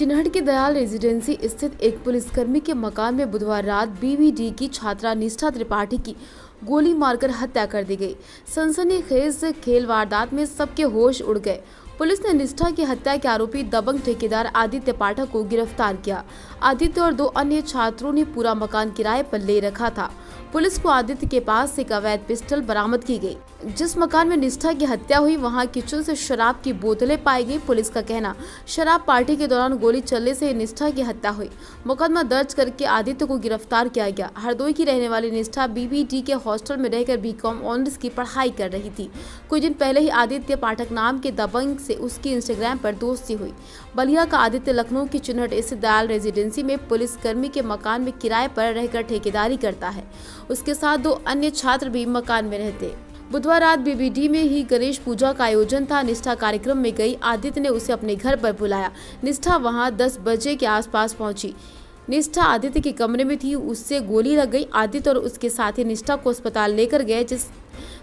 चिन्हट के दयाल रेजिडेंसी स्थित एक पुलिसकर्मी के मकान में बुधवार रात बीवीडी की छात्रा निष्ठा त्रिपाठी की गोली मारकर हत्या कर दी गई। सनसनीखेज खेल वारदात में सबके होश उड़ गए। पुलिस ने निष्ठा की हत्या के आरोपी दबंग ठेकेदार आदित्य पाठक को गिरफ्तार किया। आदित्य और 2 अन्य छात्रों ने पूरा मकान किराए पर ले रखा था। पुलिस को आदित्य के पास से एक अवैध पिस्टल बरामद की गई। जिस मकान में निष्ठा की हत्या हुई वहां किचन से शराब की बोतलें पाई गई। पुलिस का कहना, शराब पार्टी के दौरान गोली चलने से निष्ठा की हत्या हुई। मुकदमा दर्ज करके आदित्य को गिरफ्तार किया गया। हरदोई की रहने वाली निष्ठा बीबीडी के हॉस्टल में रहकर बीकॉम ऑनर्स की पढ़ाई कर रही थी। कुछ दिन पहले ही आदित्य पाठक नाम के दबंग से उसकी इंस्टाग्राम पर दोस्ती हुई। बलिया का आदित्य लखनऊ की चिन्हट स्थित दयाल रेजिडेंसी में पुलिसकर्मी के मकान में किराए पर रहकर ठेकेदारी करता है। उसके साथ 2 अन्य छात्र भी मकान में रहते। बुधवार रात बीबीडी में ही गणेश पूजा का आयोजन था। निष्ठा कार्यक्रम में गई। आदित्य ने उसे अपने घर पर बुलाया। निष्ठा वहां 10 बजे के आसपास पहुंची। निष्ठा आदित्य के कमरे में थी। उससे गोली लग गई। आदित्य और उसके साथी निष्ठा को अस्पताल लेकर गए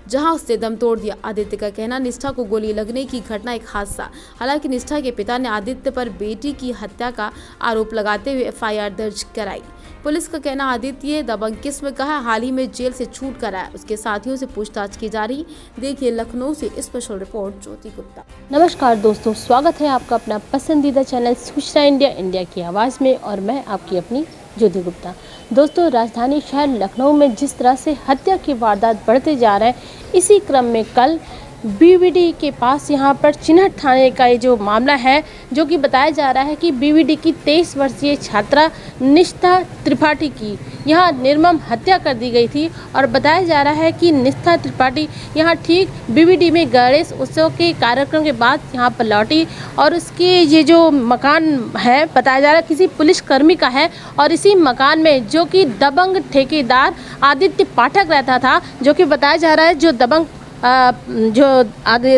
जहां उसने दम तोड़ दिया। आदित्य का कहना, निष्ठा को गोली लगने की घटना एक हादसा। हालांकि निष्ठा के पिता ने आदित्य पर बेटी की हत्या का आरोप लगाते हुए एफआईआर दर्ज कराई। पुलिस का कहना, आदित्य दबंग किस्म का है। हाल ही में जेल से छूट कर आया। उसके साथियों से पूछताछ की जा रही। देखिए लखनऊ से स्पेशल रिपोर्ट ज्योति गुप्ता। नमस्कार दोस्तों, स्वागत है आपका अपना पसंदीदा चैनल सूचना इंडिया की आवाज़ में और मैं आपकी अपनी ज्योति गुप्ता। दोस्तों, राजधानी शहर लखनऊ में जिस तरह से हत्या की वारदात बढ़ते जा रहे हैं, इसी क्रम में कल बीवीडी के पास यहाँ पर चिन्हट थाने का ये जो मामला है, जो कि बताया जा रहा है कि बीवीडी की 23 वर्षीय छात्रा निष्ठा त्रिपाठी की यहाँ निर्मम हत्या कर दी गई थी। और बताया जा रहा है कि निष्ठा त्रिपाठी यहाँ ठीक बीवीडी में गणेश उत्सव के कार्यक्रम के बाद यहाँ पर लौटी और उसके ये जो मकान है, बताया जा रहा है किसी पुलिसकर्मी का है। और इसी मकान में जो कि दबंग ठेकेदार आदित्य पाठक रहता था, जो कि बताया जा रहा है जो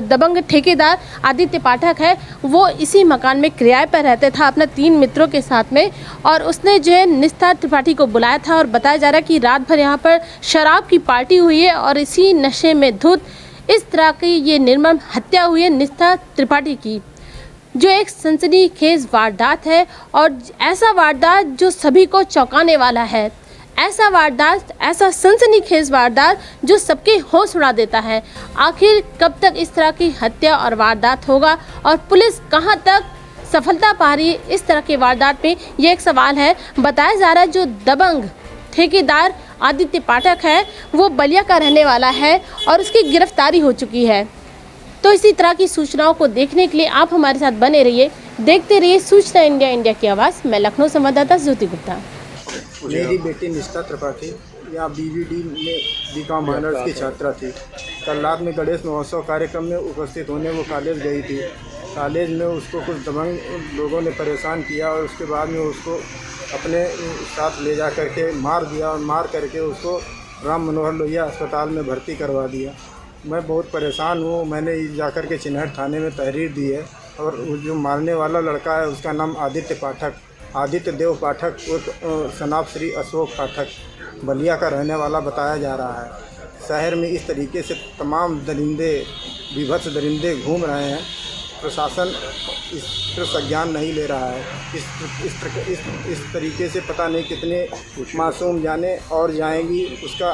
दबंग ठेकेदार आदित्य पाठक है, वो इसी मकान में किराए पर रहते था अपने 3 मित्रों के साथ में। और उसने जो है निष्ठा त्रिपाठी को बुलाया था और बताया जा रहा है कि रात भर यहाँ पर शराब की पार्टी हुई है और इसी नशे में धुत इस तरह की ये निर्मम हत्या हुई है निष्ठा त्रिपाठी की, जो एक सनसनीखेज वारदात है। और ऐसा वारदात जो सभी को चौंकाने वाला है, ऐसा वारदात, ऐसा सनसनीखेज वारदात जो सबके होश उड़ा देता है। आखिर कब तक इस तरह की हत्या और वारदात होगा और पुलिस कहां तक सफलता पा रही है इस तरह के वारदात में, ये एक सवाल है। बताया जा रहा है जो दबंग ठेकेदार आदित्य पाठक है वो बलिया का रहने वाला है और उसकी गिरफ्तारी हो चुकी है। तो इसी तरह की सूचनाओं को देखने के लिए आप हमारे साथ बने रहिए, देखते रहिए सूचना इंडिया की आवाज़। मैं लखनऊ संवाददाता ज्योति गुप्ता। मेरी बेटी निष्ठा त्रिपाठी यहाँ बीवीडी में बीकॉम ऑनर्स की छात्रा थी। कल रात में गणेश महोत्सव कार्यक्रम में उपस्थित होने वो कॉलेज गई थी। कॉलेज में उसको कुछ दबंग लोगों ने परेशान किया और उसके बाद में उसको अपने साथ ले जा करके मार दिया और मार करके उसको राम मनोहर लोहिया अस्पताल में भर्ती करवा दिया। मैं बहुत परेशान हूँ। मैंने जाकर के चिन्हट थाने में तहरीर दी है और जो मारने वाला लड़का है उसका नाम आदित्य देव पाठक उर्फ सनाब श्री अशोक पाठक बलिया का रहने वाला बताया जा रहा है। शहर में इस तरीके से तमाम विभत्स दरिंदे घूम रहे हैं। प्रशासन इस पर संज्ञान नहीं ले रहा है। इस तरीके से पता नहीं कितने मासूम जाने और जाएंगी, उसका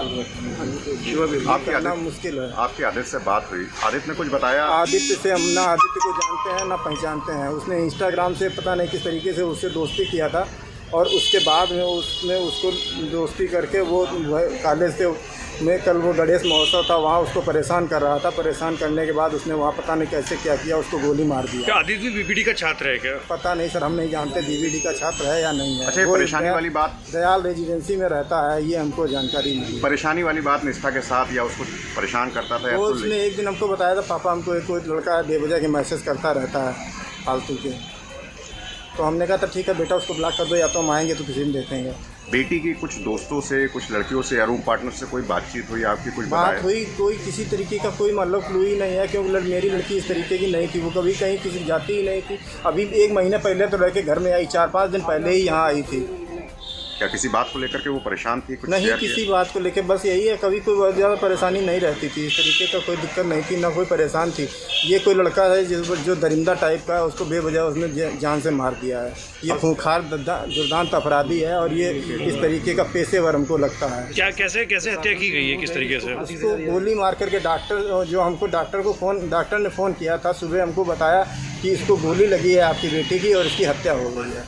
करना मुश्किल है। आपके आदित्य से बात हुई, आदित्य ने कुछ बताया? आदित्य से हम ना आदित्य को जानते हैं ना पहचानते हैं। उसने इंस्टाग्राम से पता नहीं किस तरीके से उससे दोस्ती किया था और उसके बाद में उसने उसको दोस्ती करके वो कॉलेज से में कल वो गणेश महोत्सव था, वहाँ उसको परेशान कर रहा था। परेशान करने के बाद उसने वहाँ पता नहीं कैसे क्या किया, उसको गोली मार दिया। क्या आदित्य बीवीडी का छात्र है क्या? पता नहीं सर, हम नहीं जानते बीवीडी का छात्र है या नहीं है। अच्छा, ये परेशानी वाली बात दयाल रेजिडेंसी में रहता है, ये हमको जानकारी नहीं। परेशानी वाली बात निष्ठा के साथ या उसको परेशान करता था? वो उसने एक दिन हमको बताया था, पापा हमको एक कोई लड़का बेवजह के मैसेज करता रहता है फालतू के। तो हमने कहा था ठीक है बेटा, उसको ब्लॉक कर दो, या तो हम आएंगे तो किसी दिन देखेंगे। बेटी की कुछ दोस्तों से, कुछ लड़कियों से या रूम पार्टनर से कोई बातचीत हुई आपकी? कुछ बात हुई? कोई किसी तरीके का कोई मतलब क्लू ही नहीं है, क्योंकि मेरी लड़की इस तरीके की नहीं थी। वो कभी कहीं किसी जाती ही नहीं थी। अभी 1 महीने पहले तो लड़के घर में आई, 4-5 दिन पहले ही यहाँ आई थी। क्या किसी बात को लेकर के वो परेशान थी? कुछ नहीं, शेयर किसी किया? बात को लेके बस यही है, कभी कोई बहुत ज़्यादा परेशानी नहीं रहती थी, इस तरीके का कोई दिक्कत नहीं थी, ना कोई परेशान थी। ये कोई लड़का है जो दरिंदा टाइप का है, उसको बेवजह उसने जान से मार दिया है। ये खूंखार दुर्दांत अपराधी है और ये इस तरीके का पेशेवर हमको लगता है। क्या कैसे हत्या की गई है, किस तरीके से? उसको गोली मार करके डॉक्टर ने फ़ोन किया था सुबह, हमको बताया कि इसको गोली लगी है आपकी बेटी की और इसकी हत्या हो गई है।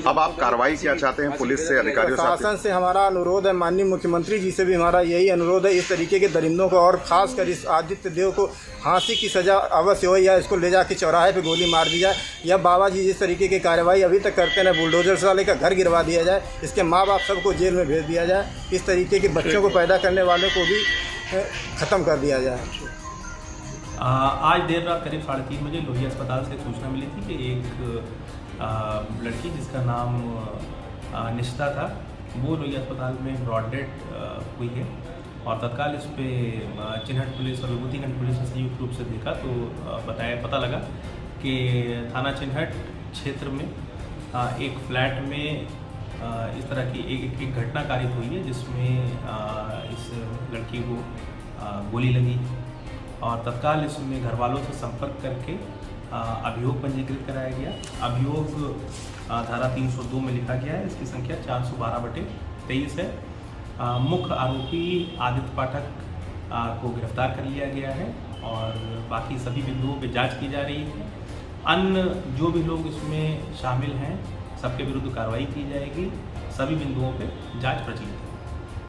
अब आप कार्रवाई क्या चाहते हैं पुलिस से, अधिकारियों से? प्रशासन से हमारा अनुरोध है, माननीय मुख्यमंत्री जी से भी हमारा यही अनुरोध है, इस तरीके के दरिंदों को और खासकर इस आदित्य देव को फांसी की सज़ा अवश्य हो, या इसको ले जाके चौराहे पे गोली मार दी जाए, या बाबा जी जिस तरीके की कार्रवाई अभी तक करते हैं, बुलडोजर से वाले का घर गिरवा दिया जाए, इसके माँ बाप सबको जेल में भेज दिया जाए, इस तरीके के बच्चों को पैदा करने वालों को भी ख़त्म कर दिया जाए। आज देर रात करीब 3:30 बजे लोहिया अस्पताल से सूचना मिली थी कि एक लड़की जिसका नाम निशिता था, वो लोहिया अस्पताल में ब्रॉड डेड हुई है और तत्काल इस पर चिन्हट पुलिस और विभूतिगंज पुलिस ने संयुक्त रूप से देखा तो पता लगा कि थाना चिन्हट क्षेत्र में एक फ्लैट में इस तरह की एक घटना कारित हुई है जिसमें इस लड़की को गोली लगी और तत्काल इसमें घर वालों से संपर्क करके अभियोग पंजीकृत कराया गया। अभियोग धारा 302 में लिखा गया है, इसकी संख्या 412/23 है। मुख्य आरोपी आदित्य पाठक को गिरफ्तार कर लिया गया है और बाकी सभी बिंदुओं पे जांच की जा रही है। अन्य जो भी लोग इसमें शामिल हैं सबके विरुद्ध कार्रवाई की जाएगी। सभी बिंदुओं पे जांच प्रचलित है।